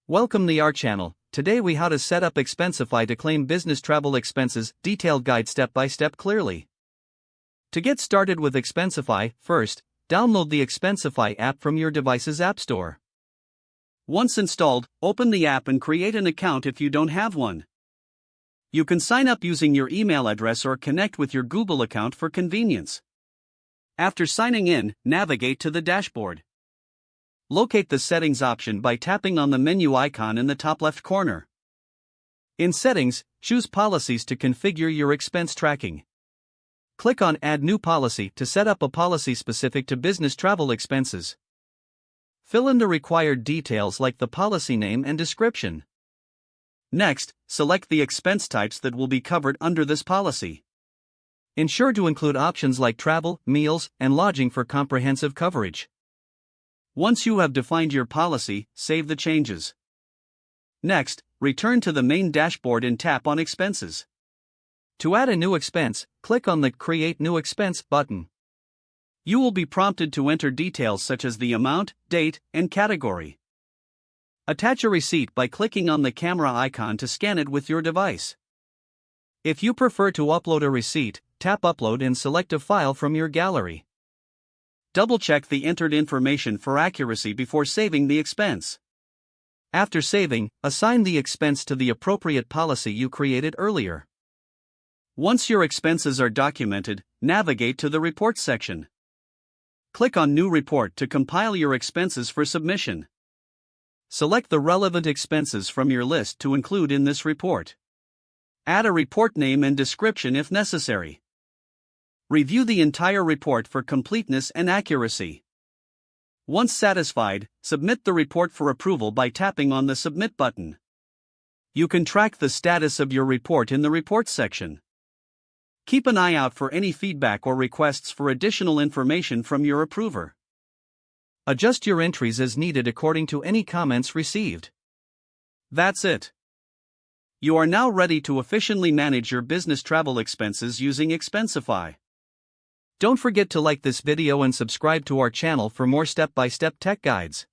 Welcome to our channel. Today we how to set up Expensify to claim business travel expenses, detailed guide step by step clearly. To get started with Expensify, first, download the Expensify app from your device's app store. Once installed, open the app and create an account if you don't have one. You can sign up using your email address or connect with your Google account for convenience. After signing in, navigate to the dashboard. Locate the Settings option by tapping on the menu icon in the top left corner. In Settings, choose Policies to configure your expense tracking. Click on Add New Policy to set up a policy specific to business travel expenses. Fill in the required details like the policy name and description. Next, select the expense types that will be covered under this policy. Ensure to include options like travel, meals, and lodging for comprehensive coverage. Once you have defined your policy, save the changes. Next, return to the main dashboard and tap on Expenses. To add a new expense, click on the Create New Expense button. You will be prompted to enter details such as the amount, date, and category. Attach a receipt by clicking on the camera icon to scan it with your device. If you prefer to upload a receipt, tap Upload and select a file from your gallery. Double-check the entered information for accuracy before saving the expense. After saving, assign the expense to the appropriate policy you created earlier. Once your expenses are documented, navigate to the Report section. Click on New Report to compile your expenses for submission. Select the relevant expenses from your list to include in this report. Add a report name and description if necessary. Review the entire report for completeness and accuracy. Once satisfied, submit the report for approval by tapping on the Submit button. You can track the status of your report in the Reports section. Keep an eye out for any feedback or requests for additional information from your approver. Adjust your entries as needed according to any comments received. That's it. You are now ready to efficiently manage your business travel expenses using Expensify. Don't forget to like this video and subscribe to our channel for more step-by-step tech guides.